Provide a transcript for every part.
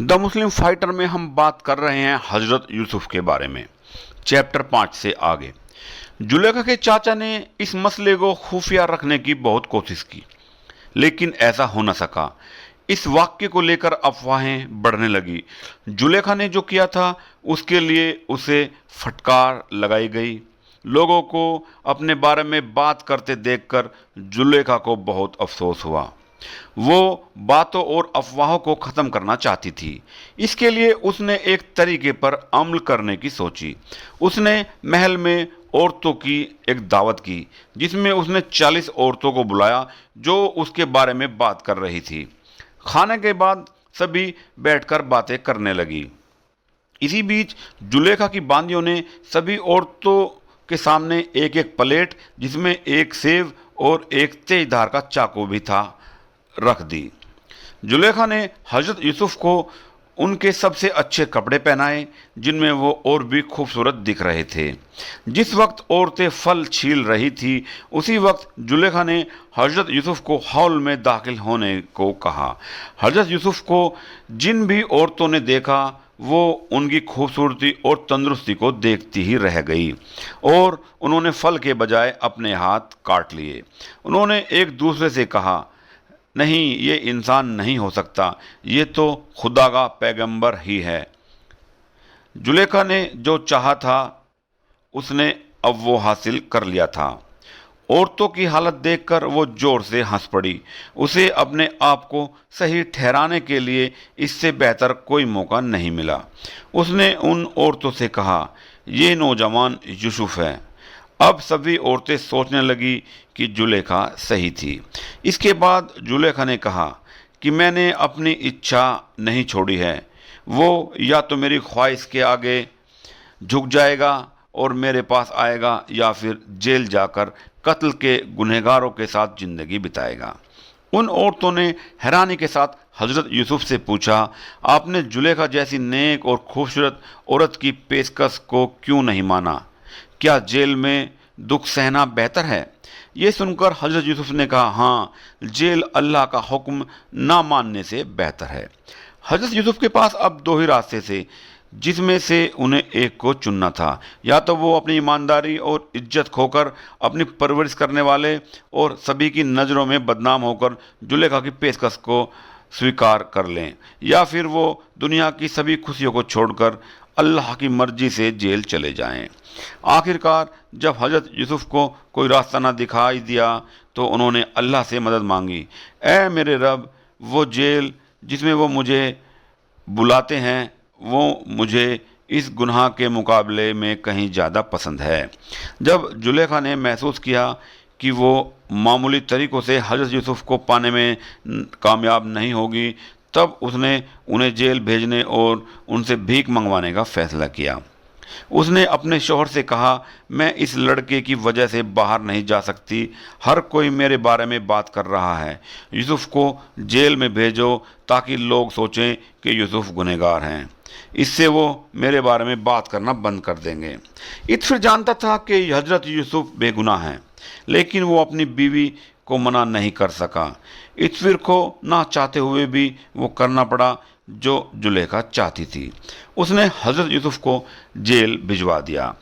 The Muslim fighter में हम बात कर रहे हैं हजरत यूसुफ के बारे में, चैप्टर 5 से आगे। जुलेखा के चाचा ने इस मसले को खुफिया रखने की बहुत कोशिश की, लेकिन ऐसा हो न सका। इस वाक्य को लेकर अफवाहें बढ़ने लगी। जुलेखा ने जो किया था उसके लिए उसे फटकार लगाई गई। लोगों को अपने बारे में बात करते देखकर जुलेखा को बहुत अफसोस हुआ। वो बातों और अफवाहों को ख़त्म करना चाहती थी। इसके लिए उसने एक तरीके पर अमल करने की सोची। उसने महल में औरतों की एक दावत की, जिसमें उसने 40 औरतों को बुलाया जो उसके बारे में बात कर रही थी। खाने के बाद सभी बैठकर बातें करने लगी। इसी बीच जुलेखा की बांदियों ने सभी औरतों के सामने एक एक प्लेट, जिसमें एक सेव और एक तेज धार का चाकू भी था, रख दी। जुलेखा ने हजरत यूसुफ को उनके सबसे अच्छे कपड़े पहनाए, जिनमें वो और भी खूबसूरत दिख रहे थे। जिस वक्त औरतें फल छील रही थी, उसी वक्त जुलेखा ने हजरत यूसुफ को हॉल में दाखिल होने को कहा। हजरत यूसुफ को जिन भी औरतों ने देखा, वो उनकी खूबसूरती और तंदुरुस्ती को देखती ही रह गई, और उन्होंने फल के बजाय अपने हाथ काट लिए। उन्होंने एक दूसरे से कहा, नहीं, ये इंसान नहीं हो सकता, ये तो खुदा का पैगंबर ही है। जुलेखा ने जो चाहा था उसने अब वो हासिल कर लिया था। औरतों की हालत देखकर वो जोर से हंस पड़ी। उसे अपने आप को सही ठहराने के लिए इससे बेहतर कोई मौका नहीं मिला। उसने उन औरतों से कहा, ये नौजवान यूसुफ है। अब सभी औरतें सोचने लगी कि जुलेखा सही थी। इसके बाद जुलेखा ने कहा कि मैंने अपनी इच्छा नहीं छोड़ी है। वो या तो मेरी ख्वाहिश के आगे झुक जाएगा और मेरे पास आएगा, या फिर जेल जाकर कत्ल के गुनहगारों के साथ जिंदगी बिताएगा। उन औरतों ने हैरानी के साथ हजरत यूसुफ से पूछा, आपने जुलेखा जैसी नेक और खूबसूरत औरत की पेशकश को क्यों नहीं माना? क्या जेल में दुख सहना बेहतर है? ये सुनकर हजरत यूसुफ ने कहा, हाँ, जेल अल्लाह का हुक्म ना मानने से बेहतर है। हजरत यूसुफ के पास अब दो ही रास्ते थे, जिसमें से उन्हें एक को चुनना था। या तो वो अपनी ईमानदारी और इज्जत खोकर अपनी परवरिश करने वाले और सभी की नज़रों में बदनाम होकर जुलेखा की पेशकश को स्वीकार कर लें, या फिर वो दुनिया की सभी खुशियों को छोड़कर अल्लाह की मर्जी से जेल चले जाएं। आखिरकार जब हजरत यूसुफ को कोई रास्ता ना दिखाई दिया तो उन्होंने अल्लाह से मदद मांगी। ऐ मेरे रब, वो जेल जिसमें वो मुझे बुलाते हैं, वो मुझे इस गुनाह के मुकाबले में कहीं ज़्यादा पसंद है। जब जुलेखा ने महसूस किया कि वो मामूली तरीक़ों से हजरत यूसुफ को पाने में कामयाब नहीं होगी, तब उसने उन्हें जेल भेजने और उनसे भीख मंगवाने का फैसला किया। उसने अपने शौहर से कहा, मैं इस लड़के की वजह से बाहर नहीं जा सकती। हर कोई मेरे बारे में बात कर रहा है। यूसुफ को जेल में भेजो ताकि लोग सोचें कि यूसुफ गुनहगार हैं। इससे वो मेरे बारे में बात करना बंद कर देंगे। इत्फिर जानता था कि हजरत यूसुफ बेगुनाह हैं, लेकिन वो अपनी बीवी को मना नहीं कर सका। इत्फिर को ना चाहते हुए भी वो करना पड़ा जो जुलेखा चाहती थी। उसने हजरत यूसुफ को जेल भिजवा दिया।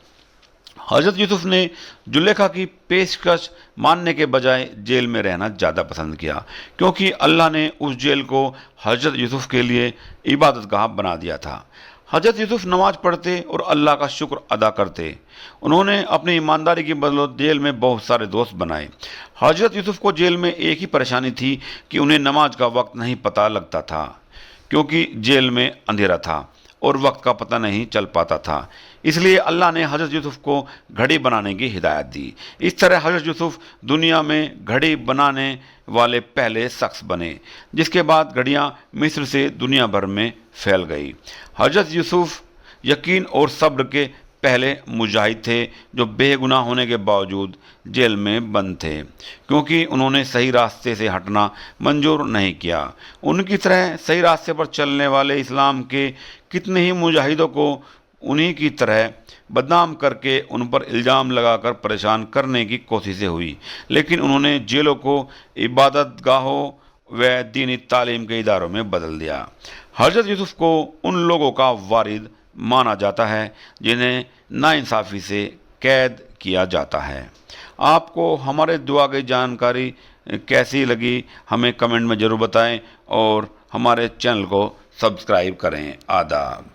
हजरत यूसुफ ने जुलेखा की पेशकश मानने के बजाय जेल में रहना ज़्यादा पसंद किया, क्योंकि अल्लाह ने उस जेल को हजरत यूसुफ के लिए इबादतगाह बना दिया था। हजरत यूसुफ नमाज पढ़ते और अल्लाह का शुक्र अदा करते। उन्होंने अपनी ईमानदारी की बदौलत जेल में बहुत सारे दोस्त बनाए। हजरत यूसुफ को जेल में एक ही परेशानी थी कि उन्हें नमाज का वक्त नहीं पता लगता था, क्योंकि जेल में अंधेरा था और वक्त का पता नहीं चल पाता था। इसलिए अल्लाह ने हजरत यूसुफ को घड़ी बनाने की हिदायत दी। इस तरह हजरत यूसुफ दुनिया में घड़ी बनाने वाले पहले शख्स बने, जिसके बाद घड़ियाँ मिस्र से दुनिया भर में फैल गई। हजरत यूसुफ यकीन और सब्र के पहले मुजाहिद थे, जो बेगुनाह होने के बावजूद जेल में बंद थे, क्योंकि उन्होंने सही रास्ते से हटना मंजूर नहीं किया। उनकी तरह सही रास्ते पर चलने वाले इस्लाम के कितने ही मुजाहिदों को उन्हीं की तरह बदनाम करके उन पर इल्ज़ाम लगाकर परेशान करने की कोशिशें हुई, लेकिन उन्होंने जेलों को इबादत गाहों व दीनी तालीम के इदारों में बदल दिया। हजरत यूसुफ को उन लोगों का वारिद माना जाता है जिन्हें नाइंसाफ़ी से कैद किया जाता है। आपको हमारे दुआ की जानकारी कैसी लगी हमें कमेंट में ज़रूर बताएं और हमारे चैनल को सब्सक्राइब करें। आदाब।